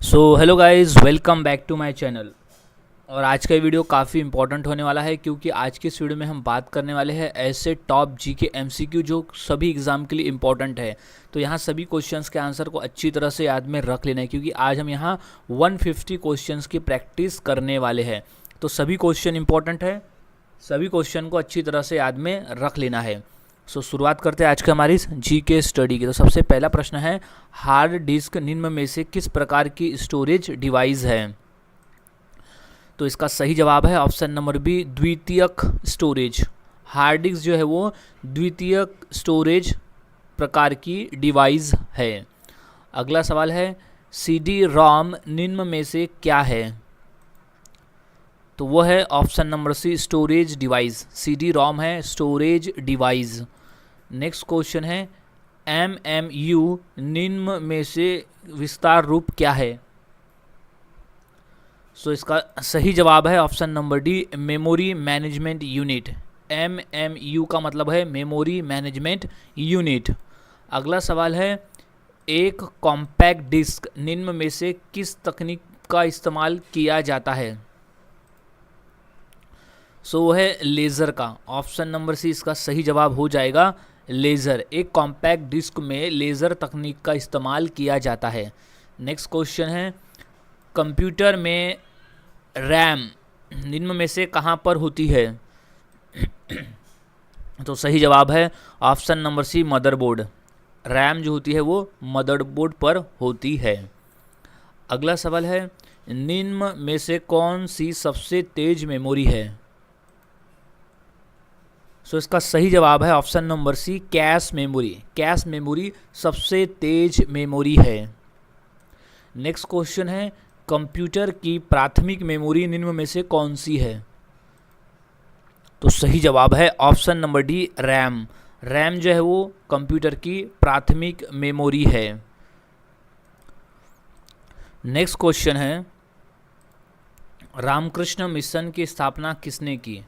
So hello guys, welcome back to my channel. और आज का वीडियो काफ़ी इंपॉर्टेंट होने वाला है क्योंकि आज की इस वीडियो में हम बात करने वाले हैं ऐसे टॉप जी के एमसीक्यू जो सभी एग्ज़ाम के लिए इंपॉर्टेंट है। तो यहाँ सभी क्वेश्चंस के आंसर को अच्छी तरह से याद में रख लेना है क्योंकि आज हम यहाँ 150 क्वेश्चंस की प्रैक्टिस करने वाले हैं। तो सभी क्वेश्चन इंपॉर्टेंट है, सभी क्वेश्चन को अच्छी तरह से याद में रख लेना है। शुरुआत करते हैं आज के हमारी जी के स्टडी की। तो सबसे पहला प्रश्न है, हार्ड डिस्क निम्न में से किस प्रकार की स्टोरेज डिवाइस है? तो इसका सही जवाब है ऑप्शन नंबर बी, द्वितीयक स्टोरेज। हार्ड डिस्क जो है वो द्वितीयक स्टोरेज प्रकार की डिवाइस है। अगला सवाल है, सी डी रोम निम्न में से क्या है? तो वो है option number C, storage device. C D ROM है स्टोरेज डिवाइस। नेक्स्ट क्वेश्चन है, एम एम यू निम्न में से विस्तार रूप क्या है? सो इसका सही जवाब है option number D, memory management unit. M M U का मतलब है मेमोरी मैनेजमेंट यूनिट। अगला सवाल है, एक कॉम्पैक्ट डिस्क निम्न में से किस तकनीक का इस्तेमाल किया जाता है? सो वो है लेज़र का। ऑप्शन नंबर सी इसका सही जवाब हो जाएगा, लेज़र। एक कॉम्पैक्ट डिस्क में लेज़र तकनीक का इस्तेमाल किया जाता है। नेक्स्ट क्वेश्चन है, कंप्यूटर में रैम निम्न में से कहाँ पर होती है? तो सही जवाब है option number C, motherboard. RAM जो होती है वो मदरबोर्ड पर होती है। अगला सवाल है, निम्न में से कौन सी सबसे तेज मेमोरी है? सो इसका सही जवाब है option number C, cache memory. Cache memory सबसे तेज मेमोरी है। नेक्स्ट क्वेश्चन है, कंप्यूटर की प्राथमिक मेमोरी निम्न में से कौन सी है? तो सही जवाब है option number D, RAM. RAM जो है वो कंप्यूटर की प्राथमिक मेमोरी है। नेक्स्ट क्वेश्चन है, रामकृष्ण मिशन की स्थापना किसने की?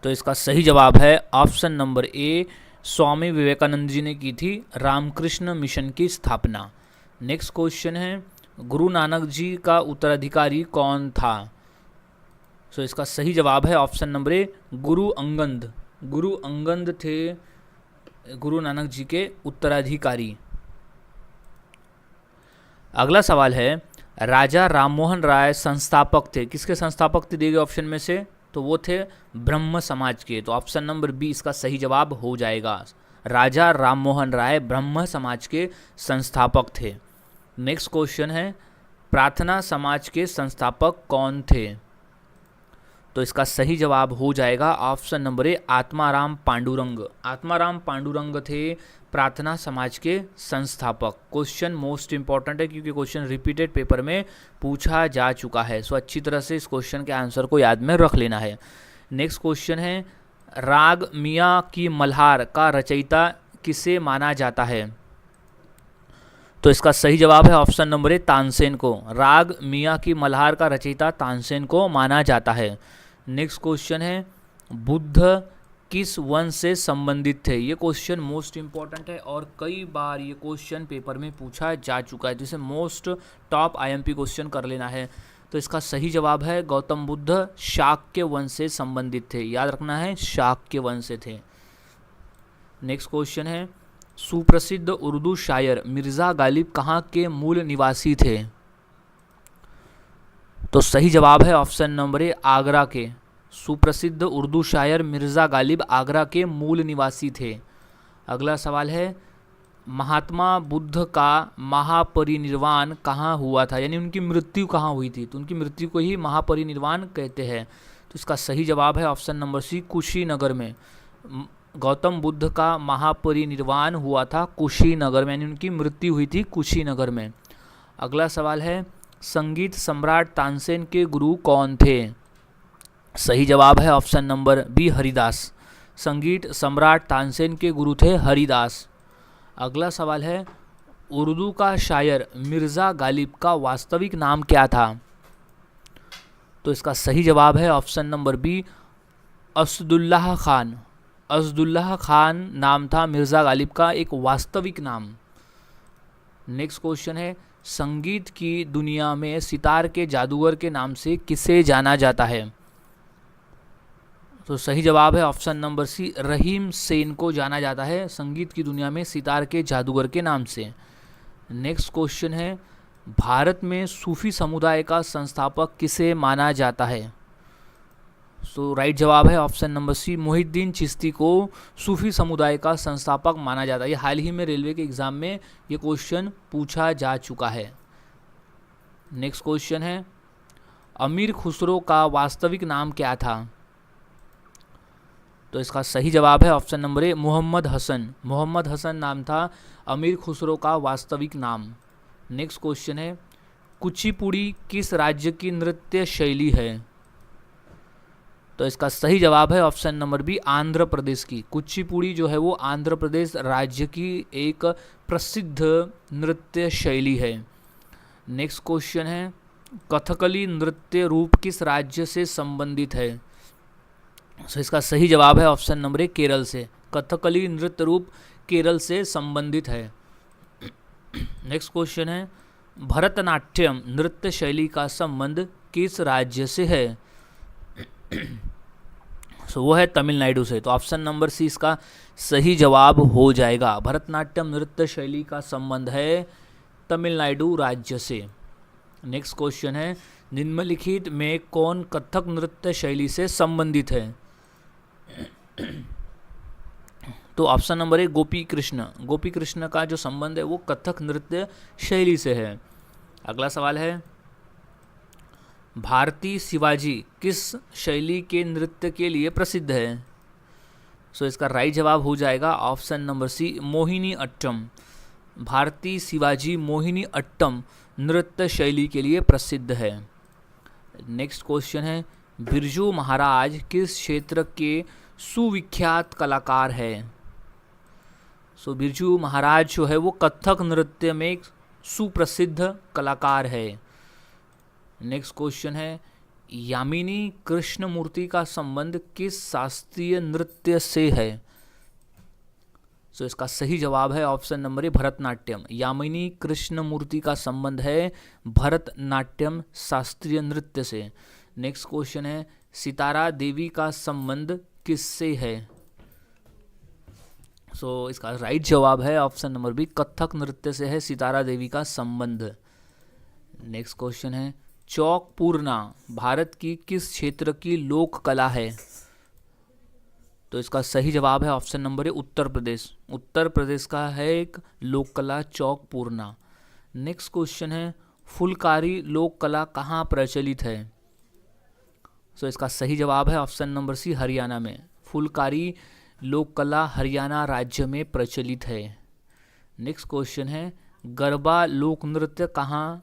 तो इसका सही जवाब है ऑप्शन नंबर ए, स्वामी विवेकानंद जी ने की थी रामकृष्ण मिशन की स्थापना। नेक्स्ट क्वेश्चन है, गुरु नानक जी का उत्तराधिकारी कौन था? सो इसका सही जवाब है ऑप्शन नंबर ए, गुरु अंगद। गुरु अंगद थे गुरु नानक जी के उत्तराधिकारी। अगला सवाल है, राजा राममोहन राय संस्थापक थे, किसके संस्थापक थे दिए गए ऑप्शन में से? तो वो थे ब्रह्म समाज के। तो ऑप्शन नंबर बी इसका सही जवाब हो जाएगा। राजा राममोहन राय ब्रह्म समाज के संस्थापक थे। नेक्स्ट क्वेश्चन है, प्रार्थना समाज के संस्थापक कौन थे? तो इसका सही जवाब हो जाएगा ऑप्शन नंबर ए, आत्माराम पांडुरंग। आत्माराम पांडुरंग थे प्रार्थना समाज के संस्थापक। क्वेश्चन मोस्ट इंपॉर्टेंट है क्योंकि क्वेश्चन रिपीटेड पेपर में पूछा जा चुका है। सो अच्छी तरह से इस क्वेश्चन के आंसर को याद में रख लेना है। नेक्स्ट क्वेश्चन है, राग मियाँ की मल्हार का रचयिता किसे माना जाता है? तो इसका सही जवाब है ऑप्शन नंबर ए, तानसेन को। राग मियाँ की मल्हार का रचयिता तानसेन को माना जाता है। नेक्स्ट क्वेश्चन है, बुद्ध किस वंश से संबंधित थे? ये क्वेश्चन मोस्ट इंपॉर्टेंट है और कई बार ये क्वेश्चन पेपर में पूछा जा चुका है, जिसे मोस्ट टॉप आईएमपी क्वेश्चन कर लेना है। तो इसका सही जवाब है, गौतम बुद्ध शाक्य वंश से संबंधित थे। याद रखना है, शाक्य वंश से थे। नेक्स्ट क्वेश्चन है, सुप्रसिद्ध उर्दू शायर मिर्ज़ा गालिब कहाँ के मूल निवासी थे? तो सही जवाब है ऑप्शन नंबर ए, आगरा के। सुप्रसिद्ध उर्दू शायर मिर्ज़ा गालिब आगरा के मूल निवासी थे। अगला सवाल है, महात्मा बुद्ध का महापरिनिर्वाण कहाँ हुआ था, यानी उनकी मृत्यु कहाँ हुई थी? तो उनकी मृत्यु को ही महापरिनिर्वाण कहते हैं। तो इसका सही जवाब है ऑप्शन नंबर सी, कुशीनगर में। गौतम बुद्ध का महापरिनिर्वाण हुआ था कुशीनगर में, यानी उनकी मृत्यु हुई थी कुशीनगर में। अगला सवाल है, संगीत सम्राट तानसेन के गुरु कौन थे? सही जवाब है ऑप्शन नंबर बी, हरिदास। संगीत सम्राट तानसेन के गुरु थे हरिदास। अगला सवाल है, उर्दू का शायर मिर्ज़ा गालिब का वास्तविक नाम क्या था? तो इसका सही जवाब है option number B, Asadullah Khan. Asadullah Khan नाम था मिर्ज़ा गालिब का एक वास्तविक नाम। नेक्स्ट क्वेश्चन है, संगीत की दुनिया में सितार के जादूगर के नाम से किसे जाना जाता है? तो सही जवाब है ऑप्शन नंबर सी, रहीम सेन को जाना जाता है संगीत की दुनिया में सितार के जादूगर के नाम से। नेक्स्ट क्वेश्चन है, भारत में सूफी समुदाय का संस्थापक किसे माना जाता है? सो राइट जवाब है option number C, Mohiuddin Chishti को सूफी समुदाय का संस्थापक माना जाता है। ये हाल ही में रेलवे के एग्जाम में ये क्वेश्चन पूछा जा चुका है। नेक्स्ट क्वेश्चन है, अमीर खुसरो का वास्तविक नाम क्या था? तो इसका सही जवाब है option number A, Mohammad Hasan. Mohammad Hasan नाम था अमीर खुसरो का वास्तविक नाम। नेक्स्ट क्वेश्चन है, कुचिपुड़ी किस राज्य की नृत्य शैली है? तो इसका सही जवाब है option number B, Andhra Pradesh की। कुचिपुड़ी जो है वो आंध्र प्रदेश राज्य की एक प्रसिद्ध नृत्य शैली है। नेक्स्ट क्वेश्चन है, कथकली नृत्य रूप किस राज्य से संबंधित है? सो इसका सही जवाब है ऑप्शन नंबर ए, केरल से। कथकली नृत्य रूप केरल से संबंधित है। नेक्स्ट क्वेश्चन है, भरतनाट्यम नृत्य शैली का संबंध किस राज्य से है? सो वो है तमिलनाडु से। तो ऑप्शन नंबर सी इसका सही जवाब हो जाएगा। भरतनाट्यम नृत्य शैली का संबंध है तमिलनाडु राज्य से। नेक्स्ट क्वेश्चन है, निम्नलिखित में कौन कथक नृत्य शैली से संबंधित है? तो ऑप्शन नंबर ए, गोपी कृष्ण। गोपी कृष्ण का जो संबंध है वो कथक नृत्य शैली से है। अगला सवाल है, भारती शिवाजी किस शैली के नृत्य के लिए प्रसिद्ध है? सो इसका राइट जवाब हो जाएगा option number c, Mohiniyattam. Bharati Shivaji Mohiniyattam नृत्य शैली के लिए प्रसिद्ध है। नेक्स्ट क्वेश्चन है, बिरजू महाराज किस क्षेत्र के सुविख्यात कलाकार है? सो बिरजू महाराज जो है वो कथक नृत्य में एक सुप्रसिद्ध कलाकार है। नेक्स्ट क्वेश्चन है, यामिनी कृष्णमूर्ति का संबंध किस शास्त्रीय नृत्य से है? सो इसका सही जवाब है option number A, Bharatanatyam. Yamini Krishnamurthy का संबंध है भरतनाट्यम शास्त्रीय नृत्य से। नेक्स्ट क्वेश्चन है, सितारा देवी का संबंध किससे है? सो इसका राइट जवाब है ऑप्शन नंबर बी, कथक नृत्य से है सितारा देवी का संबंध। नेक्स्ट क्वेश्चन है, चौक पूर्णा भारत की किस क्षेत्र की लोक कला है? तो इसका सही जवाब है ऑप्शन नंबर ए, उत्तर प्रदेश। उत्तर प्रदेश का है एक लोक कला चौक पूर्णा। नेक्स्ट क्वेश्चन है, फुलकारी लोक कला कहाँ प्रचलित है? सो इसका सही जवाब है ऑप्शन नंबर सी, हरियाणा में। फुलकारी लोक कला हरियाणा राज्य में प्रचलित है। नेक्स्ट क्वेश्चन है, गरबा लोक नृत्य कहाँ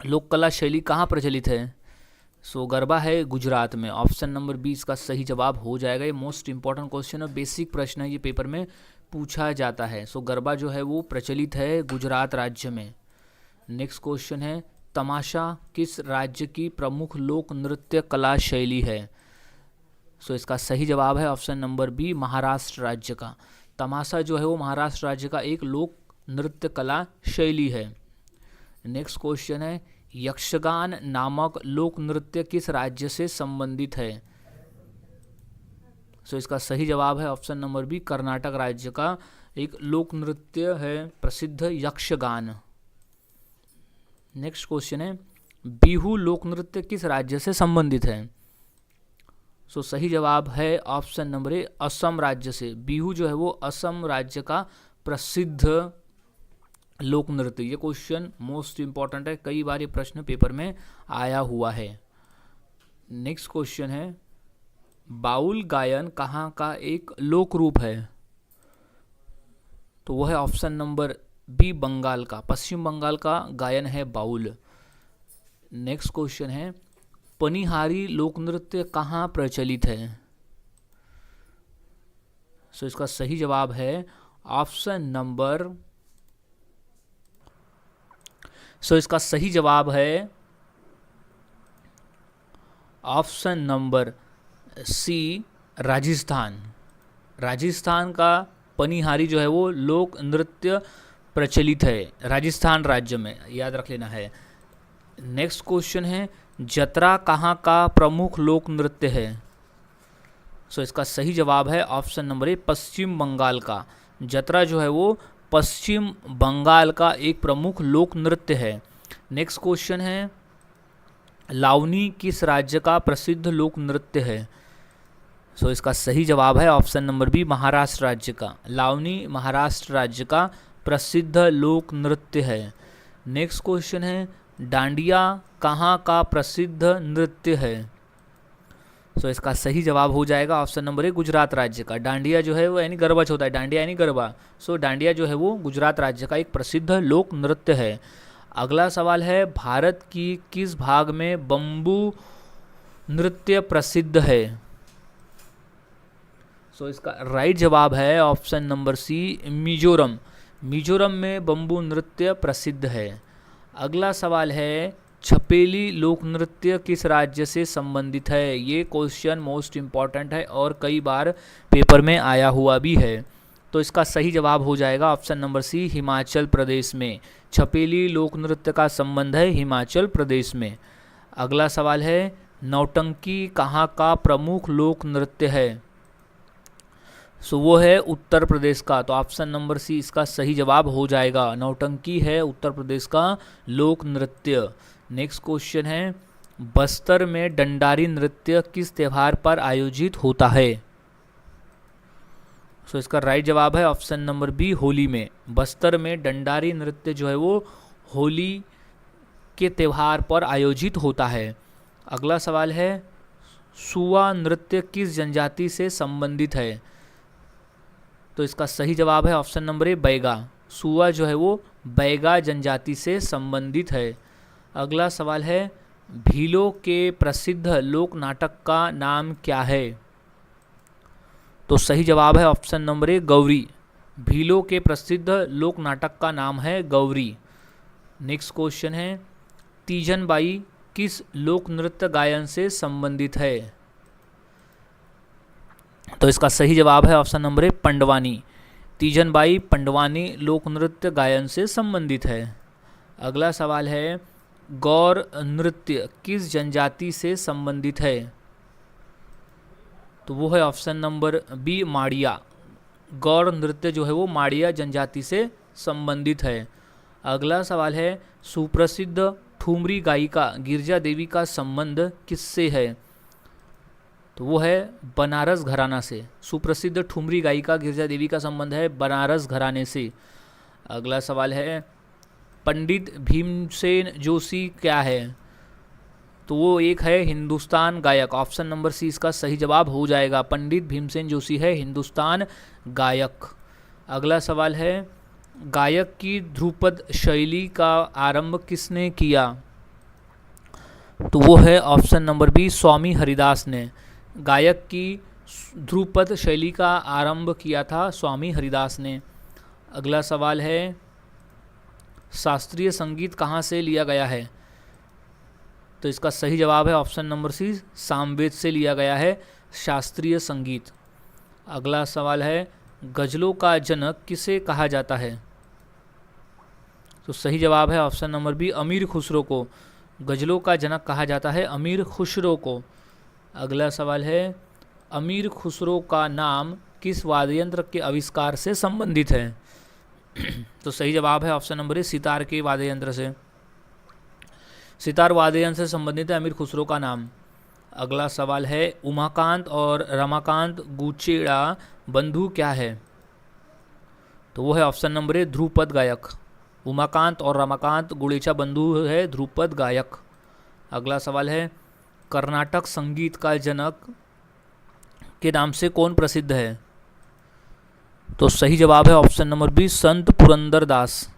लोक कला शैली कहाँ प्रचलित है? सो गरबा है गुजरात में। ऑप्शन नंबर बी इसका सही जवाब हो जाएगा। ये मोस्ट इंपॉर्टेंट क्वेश्चन है, बेसिक प्रश्न है, ये पेपर में पूछा जाता है। सो गरबा जो है वो प्रचलित है गुजरात राज्य में। नेक्स्ट क्वेश्चन है, तमाशा किस राज्य की प्रमुख लोक नृत्य कला शैली है? सो इसका सही जवाब है ऑप्शन नंबर बी, महाराष्ट्र राज्य का। तमाशा जो है वो महाराष्ट्र राज्य का एक लोक नृत्य कला शैली है। नेक्स्ट क्वेश्चन है, यक्षगान नामक लोक नृत्य किस राज्य से संबंधित है? सो इसका सही जवाब है ऑप्शन नंबर बी, कर्नाटक राज्य का एक लोक नृत्य है प्रसिद्ध यक्षगान। नेक्स्ट क्वेश्चन है, बिहू लोक नृत्य किस राज्य से संबंधित है? सो सही जवाब है ऑप्शन नंबर ए, असम राज्य से। बिहू जो है वो असम राज्य का प्रसिद्ध लोक नृत्य। ये क्वेश्चन मोस्ट इंपॉर्टेंट है, कई बार ये प्रश्न पेपर में आया हुआ है। नेक्स्ट क्वेश्चन है, बाउल गायन कहाँ का एक लोक रूप है? तो वो है ऑप्शन नंबर बी, बंगाल का। पश्चिम बंगाल का गायन है बाउल। नेक्स्ट क्वेश्चन है, पनिहारी लोक नृत्य कहाँ प्रचलित है? सो इसका सही जवाब है ऑप्शन नंबर इसका सही जवाब है option number C, Rajasthan. Rajasthan का पनिहारी जो है वो लोक नृत्य प्रचलित है? राजस्थान राज्य में, याद रख लेना है। नेक्स्ट क्वेश्चन है, जतरा कहाँ का प्रमुख लोक नृत्य है? सो इसका सही जवाब है ऑप्शन नंबर ए, पश्चिम बंगाल का। जतरा जो है वो पश्चिम बंगाल का एक प्रमुख लोक नृत्य है। नेक्स्ट क्वेश्चन है, लावनी किस राज्य का प्रसिद्ध लोक नृत्य है? सो इसका सही जवाब है ऑप्शन नंबर बी, महाराष्ट्र राज्य का। लावनी महाराष्ट्र राज्य का प्रसिद्ध लोक नृत्य है। नेक्स्ट क्वेश्चन है, डांडिया कहाँ का प्रसिद्ध नृत्य है? सो इसका सही जवाब हो जाएगा ऑप्शन नंबर ए, गुजरात राज्य का। डांडिया जो है वो यानी गरबा होता है, डांडिया यानी गरबा। सो डांडिया जो है वो गुजरात राज्य का एक प्रसिद्ध लोक नृत्य है। अगला सवाल है, भारत की किस भाग में बम्बू नृत्य प्रसिद्ध है? सो इसका राइट जवाब है option number C, Mizoram. Mizoram में बम्बू नृत्य प्रसिद्ध है। अगला सवाल है, छपेली लोक नृत्य किस राज्य से संबंधित है? ये क्वेश्चन मोस्ट इम्पॉर्टेंट है और कई बार पेपर में आया हुआ भी है। तो इसका सही जवाब हो जाएगा ऑप्शन नंबर सी, हिमाचल प्रदेश में। छपेली लोक नृत्य का संबंध है हिमाचल प्रदेश में। अगला सवाल है, नौटंकी कहाँ का प्रमुख लोक नृत्य है? सो वो है उत्तर प्रदेश का। तो ऑप्शन नंबर सी इसका सही जवाब हो जाएगा। नौटंकी है उत्तर प्रदेश का लोक नृत्य। नेक्स्ट क्वेश्चन है, बस्तर में डंडारी नृत्य किस त्यौहार पर आयोजित होता है? सो इसका राइट जवाब है ऑप्शन नंबर बी, होली में। बस्तर में डंडारी नृत्य जो है वो होली के त्यौहार पर आयोजित होता है। अगला सवाल है, सुआ नृत्य किस जनजाति से संबंधित है? तो इसका सही जवाब है ऑप्शन नंबर ए, बैगा। सुआ जो है वो बैगा जनजाति से संबंधित है। अगला सवाल है, भीलों के प्रसिद्ध लोक नाटक का नाम क्या है? तो सही जवाब है ऑप्शन नंबर ए, गौरी। भीलों के प्रसिद्ध लोक नाटक का नाम है गौरी। नेक्स्ट क्वेश्चन है, तीजन बाई किस लोक नृत्य गायन से संबंधित है? तो इसका सही जवाब है option number A, Pandwani. Teejan Bai Pandwani लोक नृत्य गायन से संबंधित है। अगला सवाल है, गौर नृत्य किस जनजाति से संबंधित है? तो वो है ऑप्शन नंबर बी, माड़िया। गौर नृत्य जो है वो माड़िया जनजाति से संबंधित है। अगला सवाल है, सुप्रसिद्ध ठुमरी गायिका गिरजा देवी का संबंध किससे है? तो वो है बनारस घराना से। सुप्रसिद्ध ठुमरी गायिका गिरजा देवी का संबंध है बनारस घराने से। अगला सवाल है, पंडित भीमसेन जोशी क्या है? तो वो एक है हिंदुस्तान गायक। ऑप्शन नंबर सी इसका सही जवाब हो जाएगा। पंडित भीमसेन जोशी है हिंदुस्तान गायक। अगला सवाल है, गायक की ध्रुपद शैली का आरंभ किसने किया? तो वो है ऑप्शन नंबर बी, स्वामी हरिदास ने। गायक की ध्रुपद शैली का आरंभ किया था स्वामी हरिदास ने। अगला सवाल है, शास्त्रीय संगीत कहाँ से लिया गया है? तो इसका सही जवाब है ऑप्शन नंबर सी, सामवेद से लिया गया है शास्त्रीय संगीत। अगला सवाल है, गज़लों का जनक किसे कहा जाता है? तो सही जवाब है ऑप्शन नंबर बी, अमीर खुसरो को। गज़लों का जनक कहा जाता है अमीर खुसरो को। अगला सवाल है, अमीर खुसरो का नाम किस वाद्य यंत्र के आविष्कार से संबंधित है? तो सही जवाब है ऑप्शन नंबर ए, सितार के वाद्य यंत्र से। सितार वाद्य यंत्र से संबंधित है अमीर खुसरो का नाम। अगला सवाल है, उमाकांत और रमाकांत गुचेड़ा बंधु क्या है? तो वो है ऑप्शन नंबर ए, ध्रुपद गायक। उमाकांत और रमाकांत गुड़ेचा बंधु है ध्रुपद गायक। अगला सवाल है, कर्नाटक संगीत का जनक के नाम से कौन प्रसिद्ध है? तो सही जवाब है ऑप्शन नंबर बी, संत पुरंदरदास।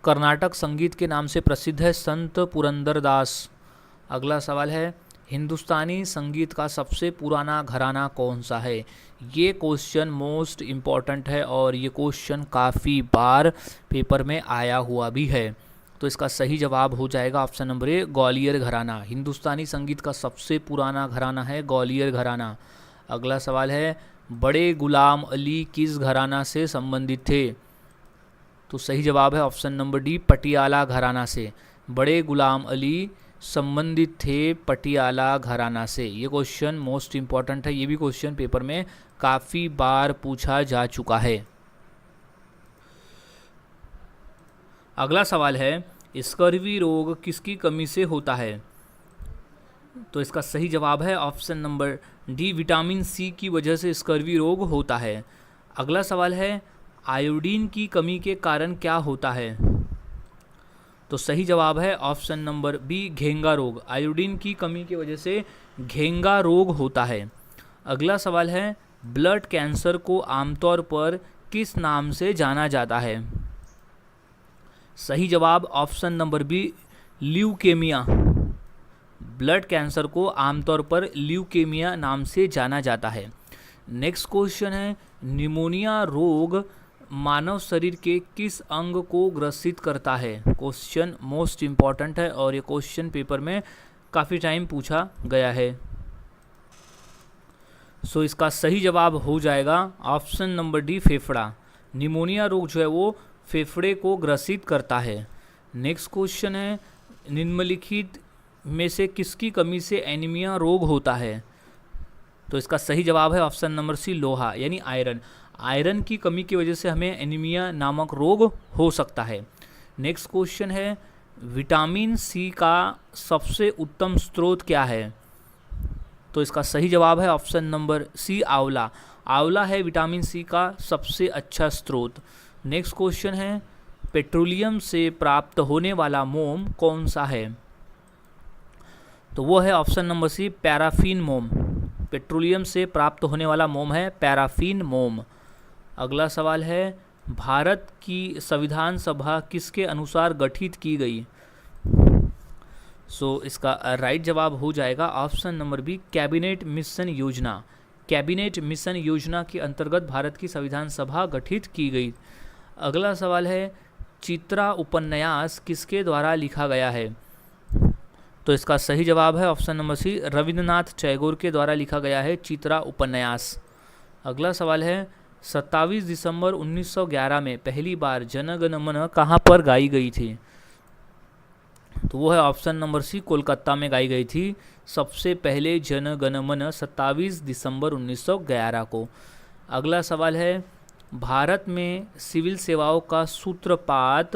कर्नाटक संगीत के नाम से प्रसिद्ध है संत पुरंदरदास। अगला सवाल है, हिंदुस्तानी संगीत का सबसे पुराना घराना कौन सा है? ये क्वेश्चन मोस्ट इम्पॉर्टेंट है और ये क्वेश्चन काफ़ी बार पेपर में आया हुआ भी है। तो इसका सही जवाब हो जाएगा ऑप्शन नंबर ए, ग्वालियर घराना। हिंदुस्तानी संगीत का सबसे पुराना घराना है ग्वालियर घराना। अगला सवाल है, बड़े गुलाम अली किस घराना से संबंधित थे? तो सही जवाब है ऑप्शन नंबर डी, पटियाला घराना से। बड़े गुलाम अली संबंधित थे पटियाला घराना से। ये क्वेश्चन मोस्ट इम्पॉर्टेंट है, ये भी क्वेश्चन पेपर में काफ़ी बार पूछा जा चुका है। अगला सवाल है, स्कर्वी रोग किसकी कमी से होता है? तो इसका सही जवाब है option number D, vitamin C की वजह से स्कर्वी रोग होता है। अगला सवाल है, आयोडीन की कमी के कारण क्या होता है? तो सही जवाब है ऑप्शन नंबर बी, घेंगा रोग। आयोडीन की कमी की वजह से घेंगा रोग होता है। अगला सवाल है, ब्लड कैंसर को आमतौर पर किस नाम से जाना जाता है? सही जवाब option number B, leukaemia. Blood cancer को आमतौर पर ल्यूकेमिया नाम से जाना जाता है। नेक्स्ट क्वेश्चन है, निमोनिया रोग मानव शरीर के किस अंग को ग्रसित करता है? क्वेश्चन मोस्ट इम्पॉर्टेंट है और ये क्वेश्चन पेपर में काफ़ी टाइम पूछा गया है। सो इसका सही जवाब हो जाएगा ऑप्शन नंबर डी, फेफड़ा। निमोनिया रोग जो है वो फेफड़े को ग्रसित करता है। नेक्स्ट क्वेश्चन है, निम्नलिखित में से किसकी कमी से एनीमिया रोग होता है? तो इसका सही जवाब है ऑप्शन नंबर सी, लोहा यानी आयरन। आयरन की कमी की वजह से हमें एनीमिया नामक रोग हो सकता है। नेक्स्ट क्वेश्चन है, विटामिन सी का सबसे उत्तम स्रोत क्या है? तो इसका सही जवाब है ऑप्शन नंबर सी, आंवला। आंवला है विटामिन सी का सबसे अच्छा स्रोत। नेक्स्ट क्वेश्चन है, पेट्रोलियम से प्राप्त होने वाला मोम कौन सा है? तो वो है ऑप्शन नंबर सी, पैराफिन मोम। पेट्रोलियम से प्राप्त होने वाला मोम है पैराफिन मोम। अगला सवाल है, भारत की संविधान सभा किसके अनुसार गठित की गई? सो इसका राइट जवाब हो जाएगा option number B, cabinet mission योजना। कैबिनेट मिशन योजना के अंतर्गत भारत की संविधान सभा गठित की गई। अगला सवाल है, चित्रा उपन्यास किसके द्वारा लिखा गया है? तो इसका सही जवाब है option number C, Rabindranath Tagore के द्वारा लिखा गया है चित्रा उपन्यास। अगला सवाल है, 27 दिसंबर 1911 में पहली बार जन गण मन कहाँ पर गाई गई थी? तो वो है ऑप्शन नंबर सी, कोलकाता में गाई गई थी सबसे पहले जन गण मन 27 दिसंबर 1911 को। अगला सवाल है, भारत में सिविल सेवाओं का सूत्रपात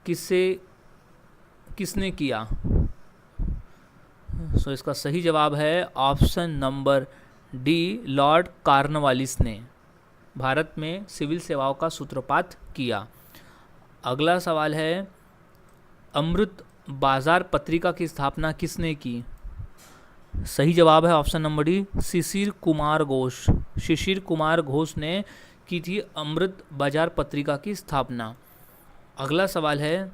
किसने किया? सो इसका सही जवाब है option number D, Lord Cornwallis ने भारत में सिविल सेवाओं का सूत्रपात किया। अगला सवाल है, अमृत बाजार पत्रिका की स्थापना किसने की? सही जवाब है option number D, Shishir Kumar Ghosh. Shishir Kumar Ghosh ने की थी अमृत बाजार पत्रिका की स्थापना। अगला सवाल है,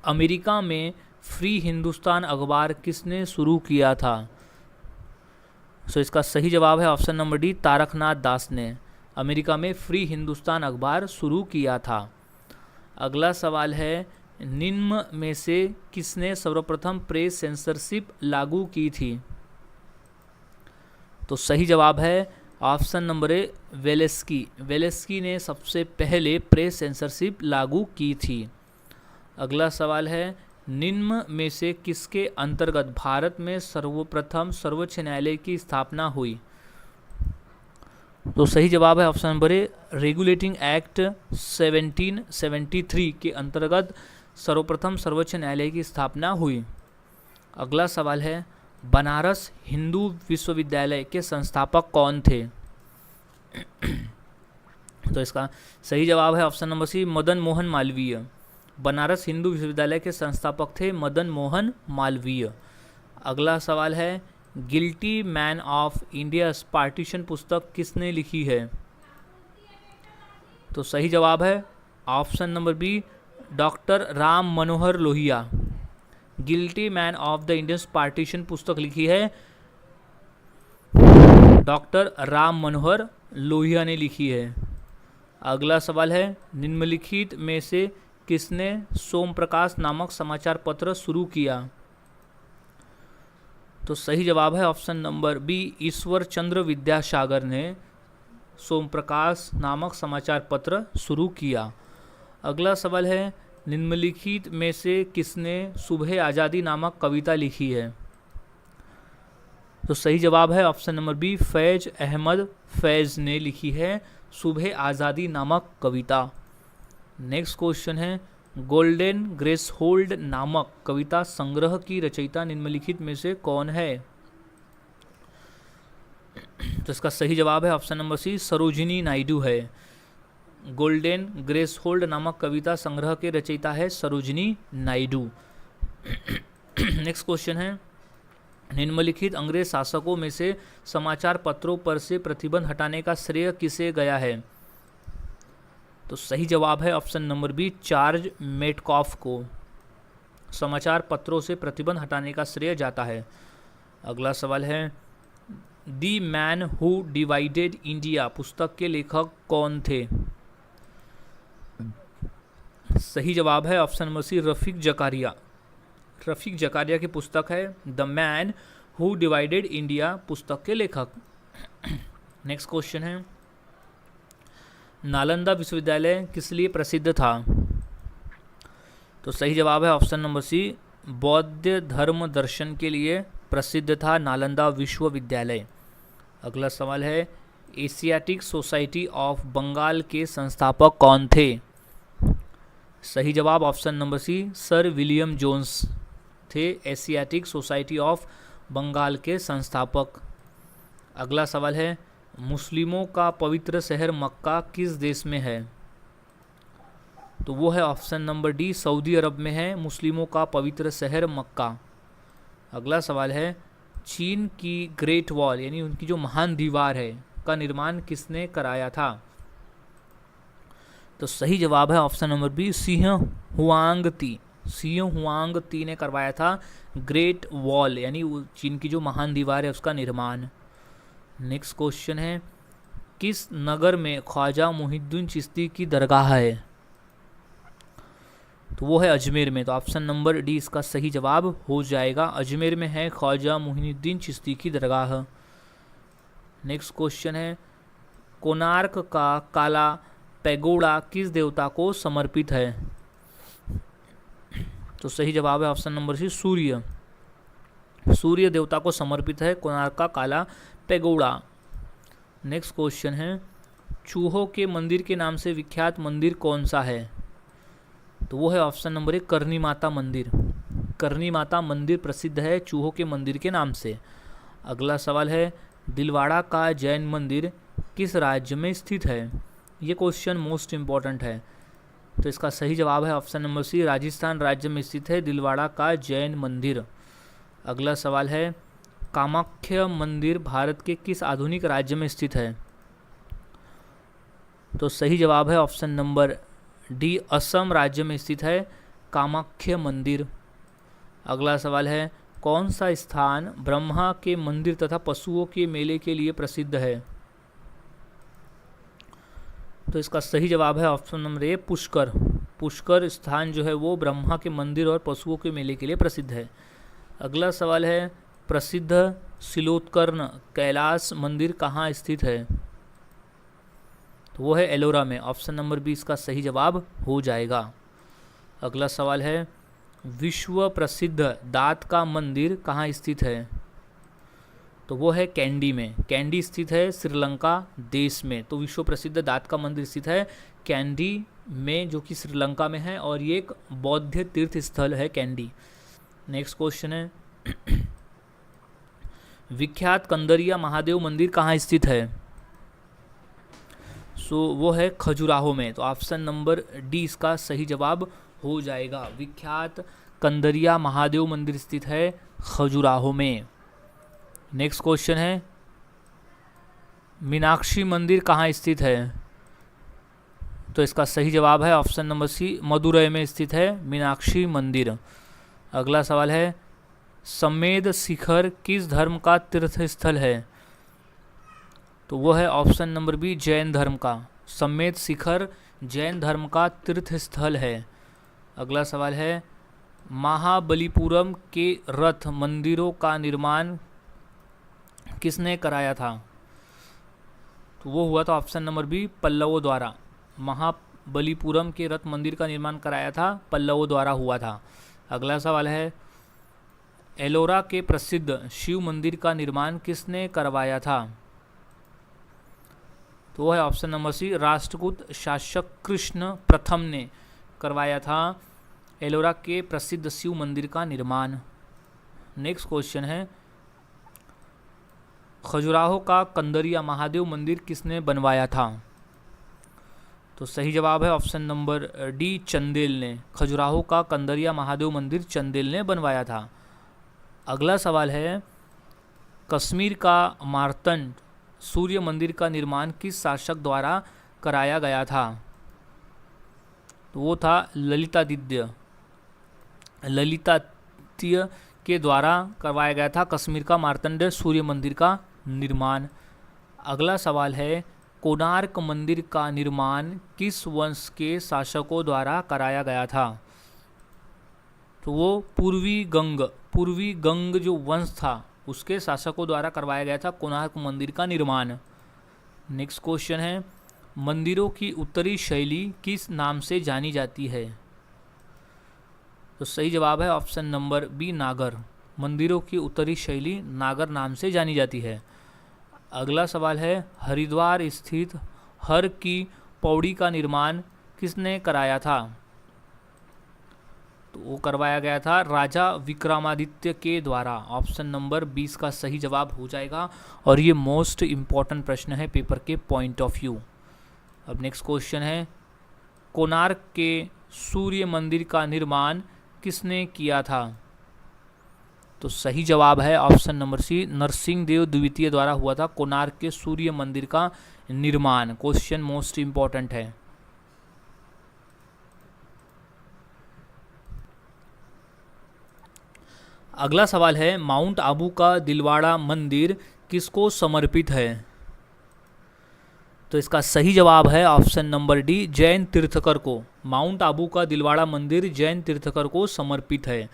अमेरिका में फ्री हिंदुस्तान अखबार किसने शुरू किया था? सो इसका सही जवाब है ऑप्शन नंबर डी, तारकनाथ दास ने अमेरिका में फ्री हिंदुस्तान अखबार शुरू किया था। अगला सवाल है, निम्न में से किसने सर्वप्रथम प्रेस सेंसरशिप लागू की थी? तो सही जवाब है ऑप्शन नंबर ए, वेलेस्की। वेलेस्की ने सबसे पहले प्रेस सेंसरशिप लागू की थी। अगला सवाल है, निम्न में से किसके अंतर्गत भारत में सर्वप्रथम सर्वोच्च न्यायालय की स्थापना हुई? तो सही जवाब है ऑप्शन नंबर ए, रेगुलेटिंग एक्ट 1773 के अंतर्गत सर्वप्रथम सर्वोच्च न्यायालय की स्थापना हुई। अगला सवाल है, बनारस हिंदू विश्वविद्यालय के संस्थापक कौन थे? तो इसका सही जवाब है option number C, Madan Mohan Malviya. Banaras Hindu विश्वविद्यालय के संस्थापक थे मदन मोहन मालवीय। अगला सवाल है, guilty man of India partition पुस्तक किसने लिखी है? तो सही जवाब है option number B, doctor Ram Manohar Lohia. Guilty man of the Indian partition पुस्तक लिखी है डॉक्टर राम मनोहर लोहिया ने लिखी है। अगला सवाल है, निम्नलिखित में से किसने सोम प्रकाश नामक समाचार पत्र शुरू किया? तो सही जवाब है option number B, Ishwar Chandra Vidyasagar ने सोमप्रकाश नामक समाचार पत्र शुरू किया। अगला सवाल है, निम्नलिखित में से किसने सुबह आज़ादी नामक कविता लिखी है? तो सही जवाब है option number b, Faiz Ahmed Faiz ने लिखी है सुबह आज़ादी नामक कविता। नेक्स्ट क्वेश्चन है, गोल्डन ग्रेसहोल्ड नामक कविता संग्रह की रचयिता निम्नलिखित में से कौन है? तो इसका सही जवाब है option number C, Sarojini Naidu है। गोल्डन ग्रेसहोल्ड नामक कविता संग्रह के रचयिता है सरोजिनी नायडू। नेक्स्ट क्वेश्चन है, निम्नलिखित अंग्रेज शासकों में से समाचार पत्रों पर से प्रतिबंध हटाने का श्रेय किसे गया है? तो सही जवाब है option number B, Charles Metcalfe को समाचार पत्रों से प्रतिबंध हटाने का श्रेय जाता है। अगला सवाल है, the man who divided India पुस्तक के लेखक कौन थे? सही जवाब है option number C, Rafiq Zakaria. Rafiq Zakaria की पुस्तक है the man who divided India पुस्तक के लेखक। नेक्स्ट क्वेश्चन है, नालंदा विश्वविद्यालय किस लिए प्रसिद्ध था? तो सही जवाब है ऑप्शन नंबर सी, बौद्ध धर्म दर्शन के लिए प्रसिद्ध था नालंदा विश्वविद्यालय। अगला सवाल है, एशियाटिक सोसाइटी ऑफ बंगाल के संस्थापक कौन थे? सही जवाब option number C, sir William Jones थे एशियाटिक सोसाइटी ऑफ बंगाल के संस्थापक। अगला सवाल है, मुस्लिमों का पवित्र शहर मक्का किस देश में है? तो वो है ऑप्शन नंबर डी, सऊदी अरब में है मुस्लिमों का पवित्र शहर मक्का। अगला सवाल है, चीन की ग्रेट वॉल यानी उनकी जो महान दीवार है का निर्माण किसने कराया था? तो सही जवाब है option number b, Shi Huangti. Shi Huangti ने करवाया था ग्रेट वॉल यानी चीन की जो महान दीवार है उसका निर्माण। नेक्स्ट क्वेश्चन है, किस नगर में ख्वाजा मुहिद्दीन चिश्ती की दरगाह है? तो वो है अजमेर में। तो ऑप्शन नंबर डी इसका सही जवाब हो जाएगा, अजमेर में है ख्वाजा मुहिद्दीन चिश्ती की दरगाह। नेक्स्ट क्वेश्चन है, कोणार्क का काला पैगोडा किस देवता को समर्पित है? तो सही जवाब है ऑप्शन नंबर सी, सूर्य। सूर्य देवता को समर्पित है कोणार्क का काला पैगोडा। नेक्स्ट क्वेश्चन है, चूहों के मंदिर के नाम से विख्यात मंदिर कौन सा है? तो वो है ऑप्शन नंबर एक, करनी माता मंदिर। करनी माता मंदिर प्रसिद्ध है चूहों के मंदिर के नाम से। अगला सवाल है, दिलवाड़ा का जैन मंदिर किस राज्य में स्थित है? ये क्वेश्चन मोस्ट इम्पॉर्टेंट है। तो इसका सही जवाब है ऑप्शन नंबर सी, राजस्थान राज्य में स्थित है दिलवाड़ा का जैन मंदिर। अगला सवाल है, कामाख्या मंदिर भारत के किस आधुनिक राज्य में स्थित है? तो सही जवाब है ऑप्शन नंबर डी, असम राज्य में स्थित है कामाख्या मंदिर। अगला सवाल है, कौन सा स्थान ब्रह्मा के मंदिर तथा पशुओं के मेले के लिए प्रसिद्ध है? तो इसका सही जवाब है ऑप्शन नंबर ए, पुष्कर। पुष्कर स्थान जो है वो ब्रह्मा के मंदिर और पशुओं के मेले के लिए प्रसिद्ध है। अगला सवाल है, प्रसिद्ध सिलोत्कर्ण कैलाश मंदिर कहाँ स्थित है? तो वो है एलोरा में। ऑप्शन नंबर बी इसका सही जवाब हो जाएगा। अगला सवाल है, विश्व प्रसिद्ध दांत का मंदिर कहाँ स्थित है? तो वो है कैंडी में। कैंडी स्थित है श्रीलंका देश में। तो विश्व प्रसिद्ध दांत का मंदिर स्थित है कैंडी में जो कि श्रीलंका में है और ये एक बौद्ध तीर्थ स्थल है कैंडी। नेक्स्ट क्वेश्चन है, विख्यात कंदरिया महादेव मंदिर कहाँ स्थित है? वो है खजुराहो में। तो ऑप्शन नंबर डी इसका सही जवाब हो जाएगा। विख्यात कंदरिया महादेव मंदिर स्थित है खजुराहो में। नेक्स्ट क्वेश्चन है, मीनाक्षी मंदिर कहाँ स्थित है? तो इसका सही जवाब है ऑप्शन नंबर सी, मदुरई में स्थित है मीनाक्षी मंदिर। अगला सवाल है, समेद शिखर किस धर्म का तीर्थ स्थल है? तो वो है ऑप्शन नंबर बी, जैन धर्म का। समेद शिखर जैन धर्म का तीर्थ स्थल है। अगला सवाल है, महाबलीपुरम के रथ मंदिरों का निर्माण किसने कराया था? तो वो हुआ था ऑप्शन नंबर बी पल्लवों द्वारा। महाबलीपुरम के रथ मंदिर का निर्माण कराया था पल्लवों द्वारा हुआ था। अगला सवाल है एलोरा के प्रसिद्ध शिव मंदिर का निर्माण किसने करवाया था? तो वो है ऑप्शन नंबर सी राष्ट्रकूट शासक कृष्ण प्रथम ने करवाया था एलोरा के प्रसिद्ध शिव मंदिर का निर्माण। नेक्स्ट क्वेश्चन है खजुराहो का कंदरिया महादेव मंदिर किसने बनवाया था? तो सही जवाब है ऑप्शन नंबर डी चंदेल ने। खजुराहो का कंदरिया महादेव मंदिर चंदेल ने बनवाया था। अगला सवाल है कश्मीर का मार्तंड सूर्य मंदिर का निर्माण किस शासक द्वारा कराया गया था? तो वो था ललितादित्य के द्वारा करवाया गया था कश्मीर का मार्तंड सूर्य मंदिर का निर्माण। अगला सवाल है कोणार्क मंदिर का निर्माण किस वंश के शासकों द्वारा कराया गया था? तो वो पूर्वी गंग जो वंश था उसके शासकों द्वारा करवाया गया था कोणार्क मंदिर का निर्माण। नेक्स्ट क्वेश्चन है मंदिरों की उत्तरी शैली किस नाम से जानी जाती है? तो सही जवाब है ऑप्शन नंबर बी नागर। मंदिरों की उत्तरी शैली नागर नाम से जानी जाती है। अगला सवाल है हरिद्वार स्थित हर की पौड़ी का निर्माण किसने कराया था? तो वो करवाया गया था राजा विक्रमादित्य के द्वारा। ऑप्शन नंबर 20 का सही जवाब हो जाएगा और ये मोस्ट इम्पॉर्टेंट प्रश्न है पेपर के पॉइंट ऑफ व्यू। अब नेक्स्ट क्वेश्चन है कोणार्क के सूर्य मंदिर का निर्माण किसने किया था? तो सही जवाब है ऑप्शन नंबर सी नरसिंहदेव द्वितीय द्वारा हुआ था कोणार्क के सूर्य मंदिर का निर्माण। क्वेश्चन मोस्ट इम्पॉर्टेंट है। अगला सवाल है माउंट आबू का दिलवाड़ा मंदिर किसको समर्पित है? तो इसका सही जवाब है ऑप्शन नंबर डी जैन तीर्थकर को। माउंट आबू का दिलवाड़ा मंदिर जैन तीर्थकर को समर्पित है।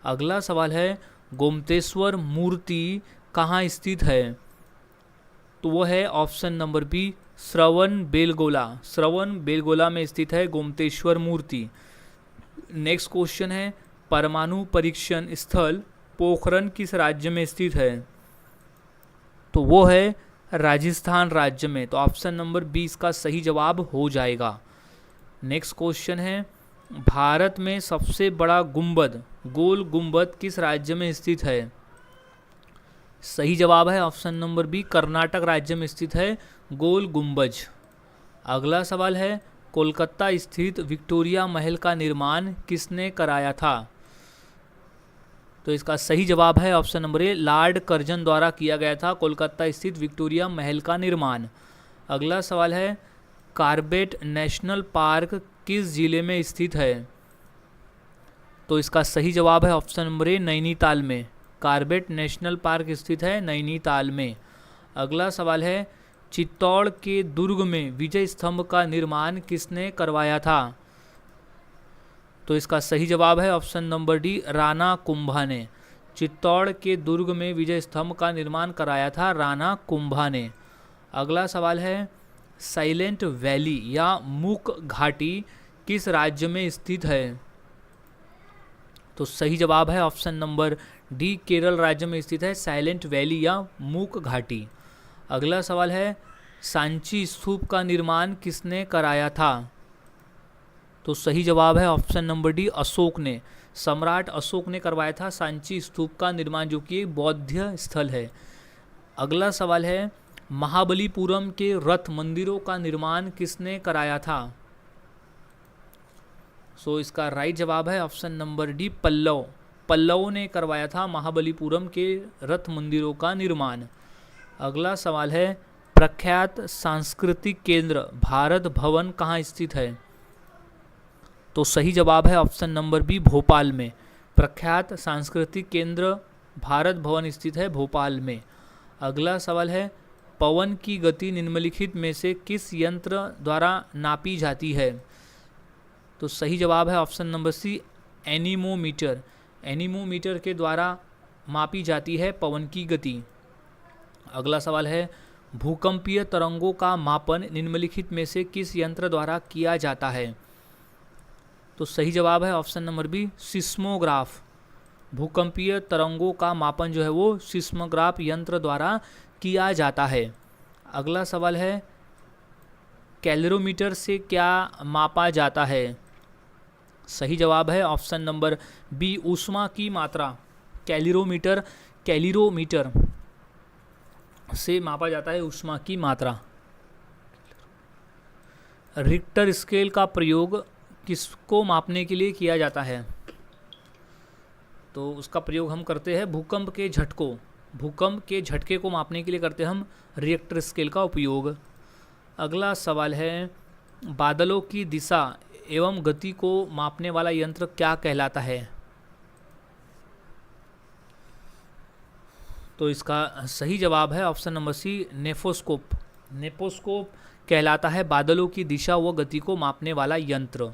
अगला सवाल है गोमतेश्वर मूर्ति कहाँ स्थित है? तो वो है ऑप्शन नंबर बी श्रवण बेलगोला में स्थित है गोमतेश्वर मूर्ति। नेक्स्ट क्वेश्चन है परमाणु परीक्षण स्थल पोखरण किस राज्य में स्थित है? तो वो है राजस्थान राज्य में। तो ऑप्शन नंबर 20 का सही जवाब हो जाएगा। नेक्स्ट क्वेश्चन है भारत में सबसे बड़ा गुंबद गोल गुंबद किस राज्य में स्थित है? सही जवाब है ऑप्शन नंबर बी कर्नाटक राज्य में स्थित है गोल गुंबज। अगला सवाल है कोलकाता स्थित विक्टोरिया महल का निर्माण किसने कराया था? तो इसका सही जवाब है ऑप्शन नंबर ए लॉर्ड कर्जन द्वारा किया गया था कोलकाता स्थित विक्टोरिया महल का निर्माण। अगला सवाल है कार्बेट नेशनल पार्क किस जिले में स्थित है? तो इसका सही जवाब है ऑप्शन नंबर ए नैनीताल में। कार्बेट नेशनल पार्क स्थित है नैनीताल में। अगला सवाल है चित्तौड़ के दुर्ग में विजय स्तंभ का निर्माण किसने करवाया था? तो इसका सही जवाब है option number D Rana Kumbha ने। चित्तौड़ के दुर्ग में विजय स्तंभ का निर्माण कराया था राणा कुंभा ने। अगला सवाल है साइलेंट वैली या मूक घाटी किस राज्य में स्थित है? तो सही जवाब है ऑप्शन नंबर डी केरल राज्य में स्थित है साइलेंट वैली या मूक घाटी। अगला सवाल है सांची स्तूप का निर्माण किसने कराया था? तो सही जवाब है ऑप्शन नंबर डी अशोक ने। सम्राट अशोक ने करवाया था सांची स्तूप का निर्माण जो कि एक बौद्ध स्थल है। अगला सवाल है महाबलीपुरम के रथ मंदिरों का निर्माण किसने कराया था? सो इसका राइट जवाब है ऑप्शन नंबर डी पल्लवों ने करवाया था महाबलीपुरम के रथ मंदिरों का निर्माण। अगला सवाल है प्रख्यात सांस्कृतिक केंद्र भारत भवन कहाँ स्थित है? तो सही जवाब है ऑप्शन नंबर बी भोपाल में। प्रख्यात सांस्कृतिक केंद्र भारत भवन स्थित है भोपाल में। अगला सवाल है पवन की गति निम्नलिखित में से किस यंत्र द्वारा नापी जाती है? तो सही जवाब है option number C anemometer. Anemometer के द्वारा मापी जाती है पवन की गति। अगला सवाल है भूकंपीय तरंगों का मापन निम्नलिखित में से किस यंत्र द्वारा किया जाता है? तो सही जवाब है ऑप्शन नंबर बी, सिस्मोग्राफ। भूकंपीय तरंगों का मापन जो है वो सिस्मोग्राफ यंत्र द्वारा किया जाता है। अगला सवाल है, कैलोरीमीटर से क्या मापा जाता है? सही जवाब है ऑप्शन नंबर बी, ऊष्मा की मात्रा। कैलोरीमीटर से मापा जाता है ऊष्मा की मात्रा। रिक्टर स्केल का प्रयोग किसको मापने के लिए किया जाता है? तो उसका प्रयोग हम करते हैं भूकंप के झटके को मापने के लिए करते हैं हम रिक्टर स्केल का उपयोग। अगला सवाल है, बादलों की दिशा एवं गति को मापने वाला यंत्र क्या कहलाता है? तो इसका सही जवाब है ऑप्शन नंबर सी, नेफोस्कोप। नेफोस्कोप कहलाता है बादलों की दिशा व गति को मापने वाला यंत्र।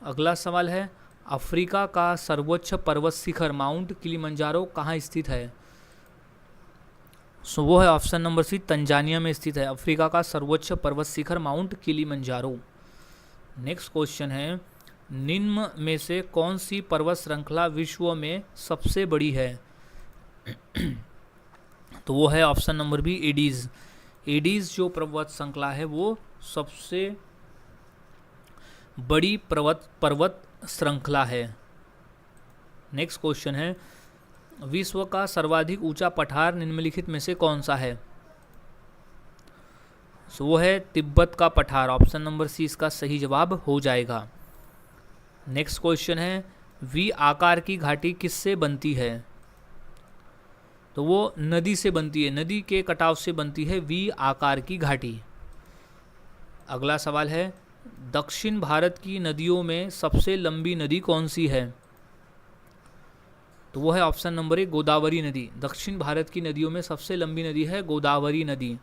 अगला सवाल है, अफ्रीका का सर्वोच्च पर्वत शिखर माउंट किलिमंजारो कहाँ स्थित है? सो वो है ऑप्शन नंबर सी, तंजानिया में स्थित है अफ्रीका का सर्वोच्च पर्वत शिखर माउंट किलिमंजारो। नेक्स्ट क्वेश्चन है, निम्न में से कौन सी पर्वत श्रृंखला विश्व में सबसे बड़ी है? तो वो है option number B, Andes. Andes जो पर्वत श्रृंखला है वो सबसे बड़ी पर्वत श्रृंखला है। नेक्स्ट क्वेश्चन है, विश्व का सर्वाधिक ऊंचा पठार निम्नलिखित में से कौन सा है? सो वो है तिब्बत का पठार। ऑप्शन नंबर सी इसका सही जवाब हो जाएगा। नेक्स्ट क्वेश्चन है, वी आकार की घाटी किससे बनती है? तो वो नदी से बनती है, नदी के कटाव से बनती है वी आकार की घाटी। अगला सवाल है, दक्षिण भारत की नदियों में सबसे लंबी नदी कौन सी है? तो वो है ऑप्शन नंबर ए, गोदावरी नदी। दक्षिण भारत की नदियों में सबसे लंबी नदी है गोदावरी नदी।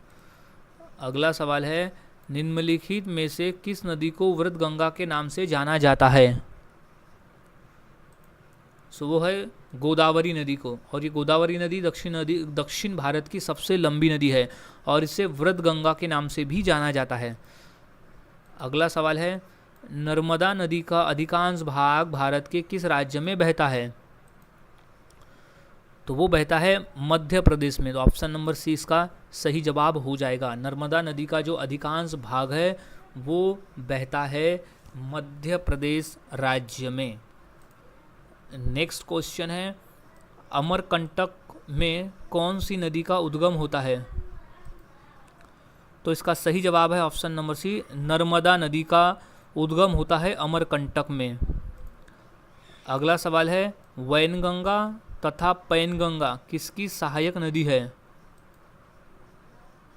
अगला सवाल है, निम्नलिखित में से किस नदी को वृद्ध गंगा के नाम से जाना जाता है? सो वो है गोदावरी नदी को, और ये गोदावरी नदी दक्षिण भारत की सबसे लंबी नदी है और इसे वृद्ध गंगा के नाम से भी जाना जाता है। अगला सवाल है, नर्मदा नदी का अधिकांश भाग भारत के किस राज्य में बहता है? तो वो बहता है मध्य प्रदेश में। तो ऑप्शन नंबर सी इसका सही जवाब हो जाएगा। नर्मदा नदी का जो अधिकांश भाग है वो बहता है मध्य प्रदेश राज्य में। नेक्स्ट क्वेश्चन है, अमरकंटक में कौन सी नदी का उद्गम होता है? तो इसका सही जवाब है ऑप्शन नंबर सी, नर्मदा नदी का उद्गम होता है अमरकंटक में। अगला सवाल है, वैनगंगा तथा पैनगंगा किसकी सहायक नदी है?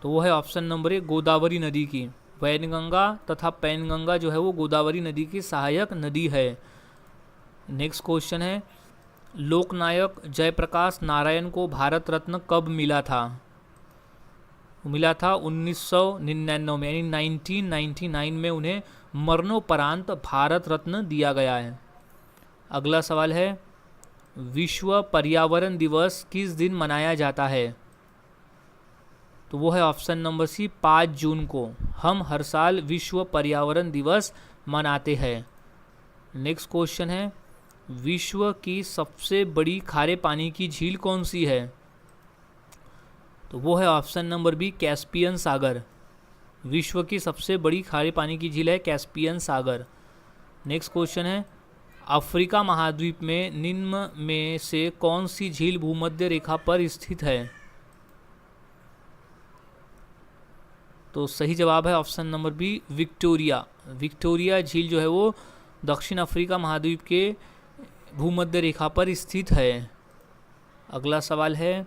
तो वो है ऑप्शन नंबर ए, गोदावरी नदी की। वैनगंगा तथा पैनगंगा जो है वो गोदावरी नदी की सहायक नदी है। नेक्स्ट क्वेश्चन है, लोकनायक जयप्रकाश नारायण को भारत रत्न कब मिला था? मिला था 1999 में, यानी 1999 में उन्हें मरणोपरांत भारत रत्न दिया गया है। अगला सवाल है, विश्व पर्यावरण दिवस किस दिन मनाया जाता है? तो वो है ऑप्शन नंबर सी, 5 जून को। हम हर साल विश्व पर्यावरण दिवस मनाते हैं। नेक्स्ट क्वेश्चन है, विश्व की सबसे बड़ी खारे पानी की झील कौन सी है? तो वो है ऑप्शन नंबर बी, कैस्पियन सागर। विश्व की सबसे बड़ी खारे पानी की झील है कैस्पियन सागर। नेक्स्ट क्वेश्चन है, अफ्रीका महाद्वीप में निम्न में से कौन सी झील भूमध्य रेखा पर स्थित है? तो सही जवाब है option number B, Victoria. Victoria झील जो है वो दक्षिण अफ्रीका महाद्वीप के भूमध्य रेखा पर स्थित है। अगला सवाल है,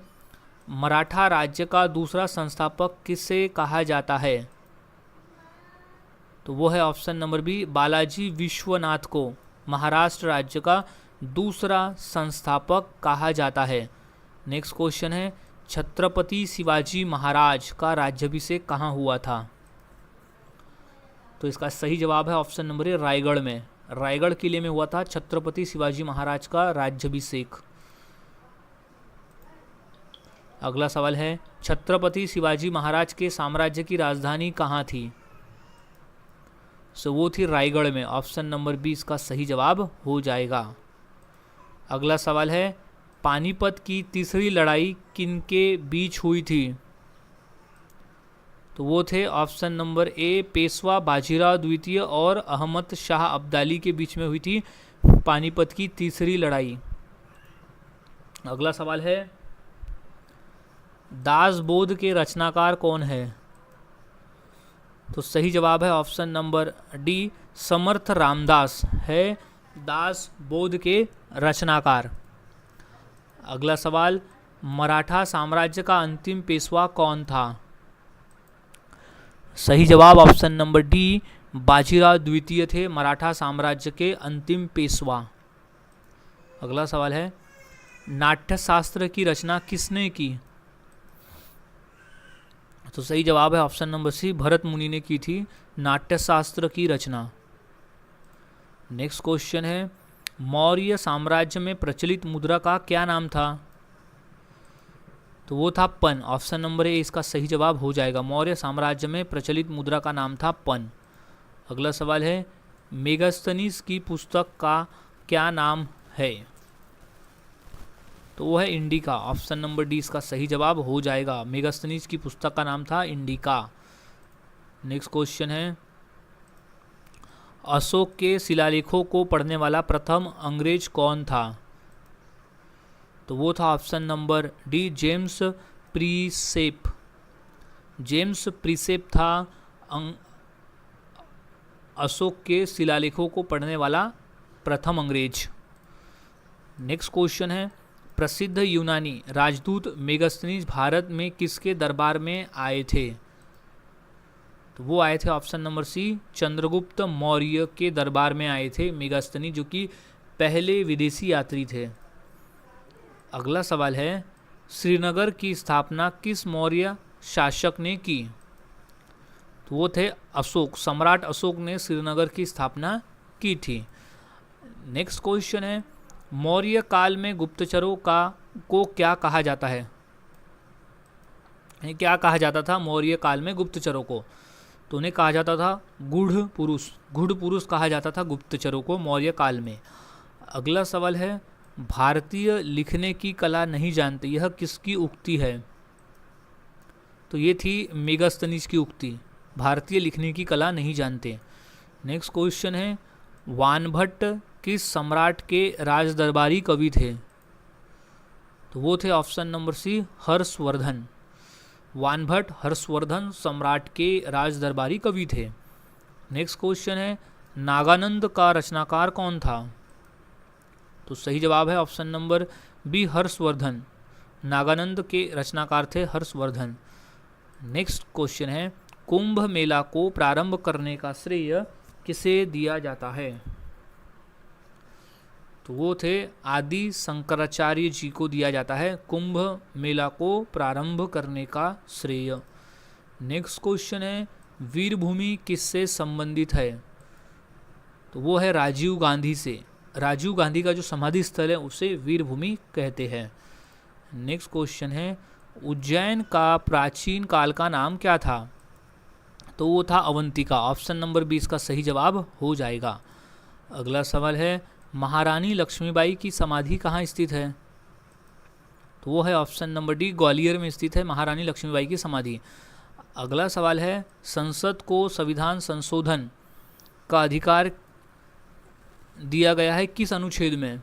मराठा राज्य का दूसरा संस्थापक किसे कहा जाता है? तो वो है option number B, Balaji Vishwanath को महाराष्ट्र राज्य का दूसरा संस्थापक कहा जाता है। नेक्स्ट क्वेश्चन है, छत्रपति शिवाजी महाराज का राज्याभिषेक कहाँ हुआ था? तो इसका सही जवाब है ऑप्शन नंबर ए, रायगढ़ में। रायगढ़ किले में हुआ था छत्रपति शिवाजी महाराज का राज्याभिषेक। अगला सवाल है छत्रपति शिवाजी महाराज के साम्राज्य की राजधानी कहाँ थी? सो वो थी रायगढ़ में। ऑप्शन नंबर बी इसका सही जवाब हो जाएगा। अगला सवाल है पानीपत की तीसरी लड़ाई किनके बीच हुई थी? तो वो थे ऑप्शन नंबर ए पेशवा बाजीराव द्वितीय और अहमद शाह अब्दाली के बीच में हुई थी पानीपत की तीसरी लड़ाई। अगला सवाल है दासबोध के रचनाकार कौन है? तो सही जवाब है option number D Samarth Ramdas है दासबोध के रचनाकार। अगला सवाल मराठा साम्राज्य का अंतिम पेशवा कौन था? सही जवाब ऑप्शन नंबर डी बाजीराव द्वितीय थे मराठा साम्राज्य के अंतिम पेशवा। अगला सवाल है नाट्यशास्त्र की रचना किसने की? तो सही जवाब है ऑप्शन नंबर सी भरत मुनि ने की थी नाट्यशास्त्र की रचना। नेक्स्ट क्वेश्चन है मौर्य साम्राज्य में प्रचलित मुद्रा का क्या नाम था? तो वो था पन। ऑप्शन नंबर ए इसका सही जवाब हो जाएगा। मौर्य साम्राज्य में प्रचलित मुद्रा का नाम था पन। अगला सवाल है मेगास्थनीज की पुस्तक का क्या नाम है? तो वो है इंडिका। ऑप्शन नंबर डी इसका सही जवाब हो जाएगा। मेगास्थनीज की पुस्तक का नाम था इंडिका। नेक्स्ट क्वेश्चन है अशोक के शिलालेखों को पढ़ने वाला प्रथम अंग्रेज कौन था? तो वो था option number d James Prinsep. James Prinsep था अशोक के शिलालेखों को पढ़ने वाला प्रथम अंग्रेज। नेक्स्ट क्वेश्चन है प्रसिद्ध यूनानी राजदूत मेगास्थनीज भारत में किसके दरबार में आए थे? तो वो आए थे option number C Chandragupta Maurya के दरबार में आए थे मेगास्थनी, जो कि पहले विदेशी यात्री थे। अगला सवाल है श्रीनगर की स्थापना किस मौर्य शासक ने की? तो वो थे अशोक। सम्राट अशोक ने श्रीनगर की स्थापना की थी। नेक्स्ट क्वेश्चन है मौर्य काल में गुप्तचरों को क्या कहा जाता है? क्या कहा जाता था मौर्य काल में गुप्तचरों को? तो उन्हें कहा जाता था गूढ़ पुरुष। गूढ़ पुरुष कहा जाता था गुप्तचरों को मौर्य काल में। अगला सवाल है भारतीय लिखने की कला नहीं जानते, यह किसकी उक्ति है? तो ये थी मेगास्थनीज की उक्ति, भारतीय लिखने की कला नहीं जानते। नेक्स्ट क्वेश्चन है वानभट्ट किस सम्राट के राजदरबारी कवि थे? तो वो थे option number c Harshavardhana. Banabhatta Harshavardhana सम्राट के राजदरबारी कवि थे। नेक्स्ट क्वेश्चन है नागानंद का रचनाकार कौन था? तो सही जवाब है option number B Harshavardhana. Nagananda के रचनाकार थे हर्षवर्धन। नेक्स्ट क्वेश्चन है कुंभ मेला को प्रारंभ करने का श्रेय किसे दिया जाता है? तो वो थे आदि शंकराचार्य जी को दिया जाता है कुंभ मेला को प्रारंभ करने का श्रेय। नेक्स्ट क्वेश्चन है वीरभूमि किससे संबंधित है? तो वो है राजीव गांधी से। राजीव गांधी का जो समाधि स्थल है उसे वीरभूमि कहते हैं। नेक्स्ट क्वेश्चन है उज्जैन का प्राचीन काल का नाम क्या था? तो वो था अवंतिका। ऑप्शन नंबर 20 का सही जवाब हो जाएगा। अगला सवाल है महारानी लक्ष्मीबाई की समाधि कहाँ स्थित है? तो वो है ऑप्शन नंबर डी ग्वालियर में स्थित है महारानी लक्ष्मीबाई की समाधि। अगला सवाल है संसद को संविधान संशोधन का अधिकार दिया गया है किस अनुच्छेद में?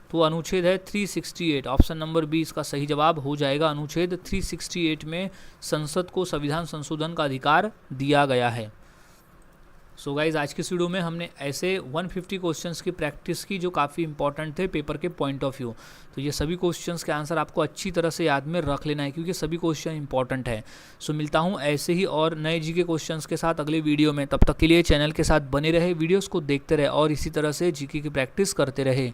तो अनुच्छेद है 368। ऑप्शन नंबर बी इसका सही जवाब हो जाएगा। अनुच्छेद 368 में संसद को संविधान संशोधन का अधिकार दिया गया है। सो गाइज आज की इस वीडियो में हमने ऐसे 150 क्वेश्चंस की प्रैक्टिस की जो काफ़ी इंपॉर्टेंट थे पेपर के पॉइंट ऑफ व्यू। तो ये सभी क्वेश्चंस के आंसर आपको अच्छी तरह से याद में रख लेना है क्योंकि सभी क्वेश्चन इंपॉर्टेंट है। सो मिलता हूँ ऐसे ही और नए जीके क्वेश्चंस के साथ अगले वीडियो में। तब तक के लिए चैनल के साथ बने रहे, वीडियोज़ को देखते रहे और इसी तरह से जीके की प्रैक्टिस करते रहे।